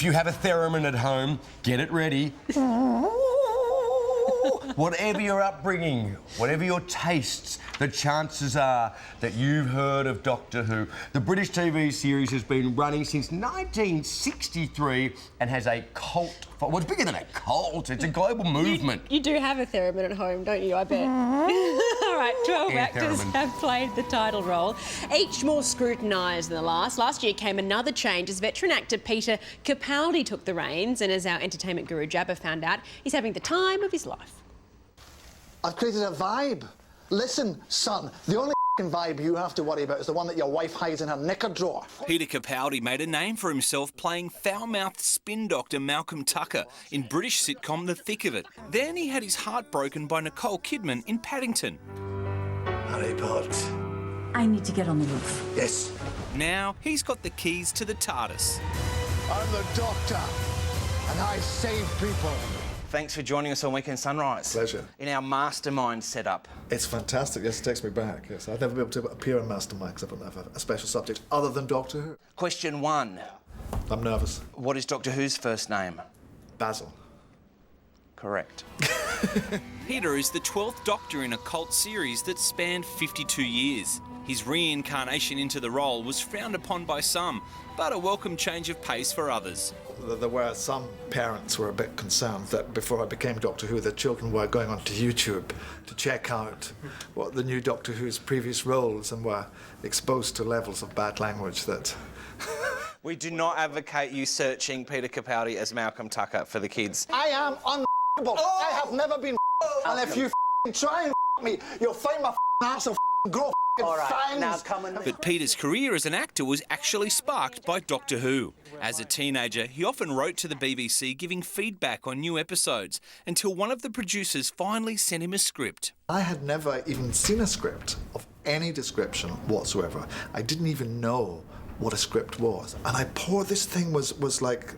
If you have a theremin at home, get it ready. Whatever your upbringing, whatever your tastes, the chances are that you've heard of Doctor Who. The British TV series has been running since 1963 and has a cult... Well, it's bigger than a cult. It's a global movement. You do have a theremin at home, don't you? I bet. All right, 12 actors have played the title role, each more scrutinised than the last. Last year came another change as veteran actor Peter Capaldi took the reins, and as our entertainment guru Jabba found out, he's having the time of his life. I've created a vibe. Listen, son, the only vibe you have to worry about is the one that your wife hides in her knicker drawer. Peter Capaldi made a name for himself playing foul-mouthed spin doctor Malcolm Tucker in British sitcom The Thick of It. Then he had his heart broken by Nicole Kidman in Paddington. Harry Potter. I need to get on the roof. Yes. Now he's got the keys to the TARDIS. I'm the Doctor, and I save people. Thanks for joining us on Weekend Sunrise. Pleasure. In our mastermind setup. It's fantastic. Yes, it takes me back. Yes, I've never been able to appear in Mastermind because I don't have a special subject other than Doctor Who. Question 1. I'm nervous. What is Doctor Who's first name? Basil. Correct. Peter is the 12th Doctor in a cult series that spanned 52 years. His reincarnation into the role was frowned upon by some, but a welcome change of pace for others. There were some parents who were a bit concerned that before I became Doctor Who, their children were going onto YouTube to check out what the new Doctor Who's previous roles and were exposed to levels of bad language that... We do not advocate you searching Peter Capaldi as Malcolm Tucker for the kids. I am unbelievable. I have never been and if you try and me, you'll find my ass and grow fangs. Now come and... But Peter's career as an actor was actually sparked by Doctor Who. As a teenager, he often wrote to the BBC giving feedback on new episodes until one of the producers finally sent him a script. I had never even seen a script of any description whatsoever. I didn't even know what a script was. And this thing was like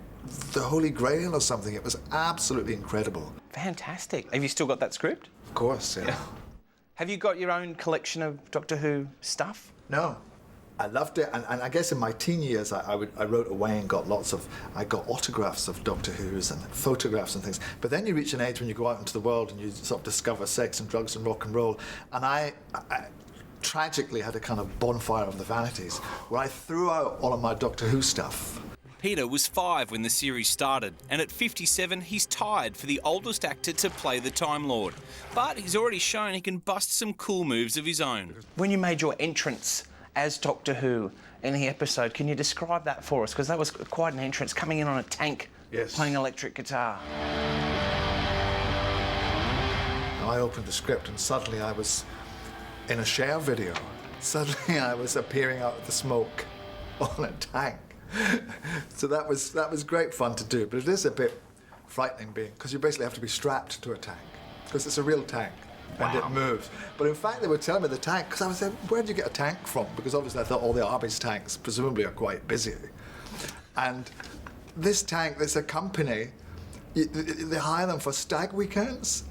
the Holy Grail or something. It was absolutely incredible. Fantastic. Have you still got that script? Of course, yeah. Have you got your own collection of Doctor Who stuff? No. I loved it, and I guess in my teen years I wrote away and got I got autographs of Doctor Who's and photographs and things. But then you reach an age when you go out into the world and you sort of discover sex and drugs and rock and roll. And I tragically had a kind of bonfire of the vanities where I threw out all of my Doctor Who stuff. Peter was 5 when the series started, and at 57 he's tied for the oldest actor to play the Time Lord. But he's already shown he can bust some cool moves of his own. When you made your entrance as Doctor Who in the episode, can you describe that for us? Because that was quite an entrance, coming in on a tank, yes, playing electric guitar. I opened the script and suddenly I was in a Cher video. Suddenly I was appearing out of the smoke on a tank. So that was great fun to do, but it is a bit frightening because you basically have to be strapped to a tank because it's a real tank. And it moves. But in fact, they were telling me the tank, because I was saying, where did you get a tank from? Because obviously I thought all the Army's tanks presumably are quite busy. And this tank, there's a company, they hire them for stag weekends.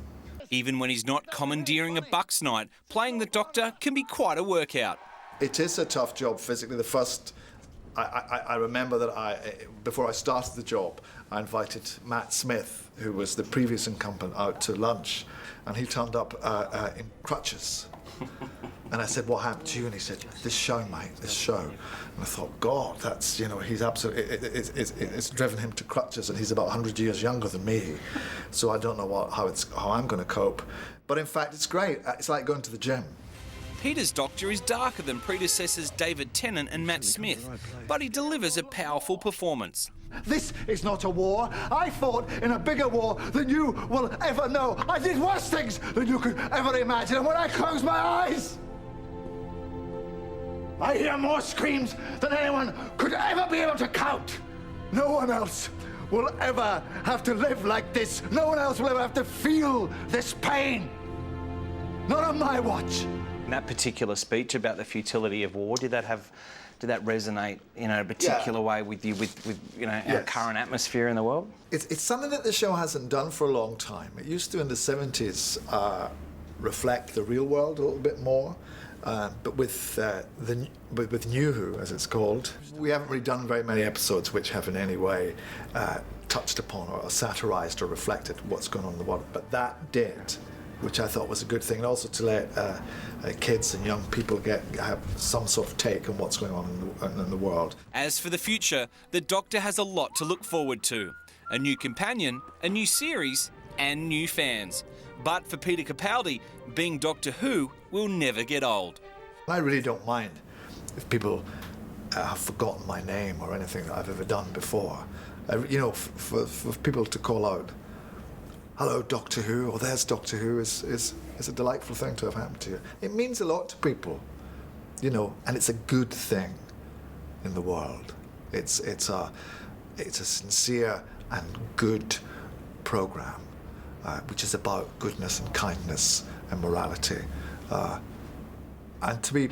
Even when he's not commandeering a Bucks night, playing the Doctor can be quite a workout. It is a tough job physically. The first, I remember that before I started the job, I invited Matt Smith, who was the previous incumbent, out to lunch. And he turned up in crutches. And I said, what happened to you? And he said, this show, mate, this show. And I thought, God, that's, he's absolutely, it's driven him to crutches, and he's about 100 years younger than me. So I don't know how I'm going to cope. But in fact, it's great. It's like going to the gym. Peter's Doctor is darker than predecessors David Tennant and Matt Smith, but he delivers a powerful performance. This is not a war. I fought in a bigger war than you will ever know. I did worse things than you could ever imagine. And when I close my eyes, I hear more screams than anyone could ever be able to count. No one else will ever have to live like this. No one else will ever have to feel this pain. Not on my watch. That particular speech about the futility of war, did that resonate in a particular way with you, with our current atmosphere in the world? It's something that the show hasn't done for a long time. It used to, in the 70s, reflect the real world a little bit more. But with New Who, as it's called, we haven't really done very many episodes which have in any way touched upon or satirised or reflected what's going on in the world. But that did, which I thought was a good thing, and also to let kids and young people have some sort of take on what's going on in the world. As for the future, the Doctor has a lot to look forward to. A new companion, a new series, and new fans. But for Peter Capaldi, being Doctor Who will never get old. I really don't mind if people have forgotten my name or anything that I've ever done before. You know, for people to call out, "Hello, Doctor Who," or "There's Doctor Who," is a delightful thing to have happened to you. It means a lot to people, you know, and it's a good thing in the world. It's a sincere and good programme, which is about goodness and kindness and morality. And to be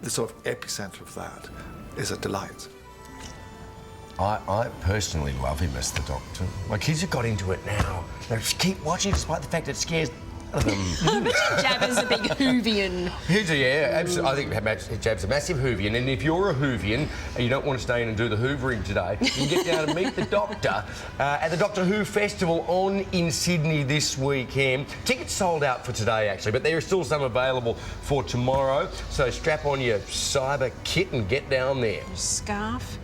the sort of epicentre of that is a delight. I personally love him as the Doctor. My kids have got into it now. They just keep watching despite the fact it scares them. Jabba's a big Whovian. Yeah, absolutely. I think Jab's a massive Whovian, and if you're a Whovian and you don't want to stay in and do the hoovering today, you can get down and meet the Doctor at the Doctor Who Festival in Sydney this weekend. Tickets sold out for today, actually, but there are still some available for tomorrow. So strap on your cyber kit and get down there. Scarf.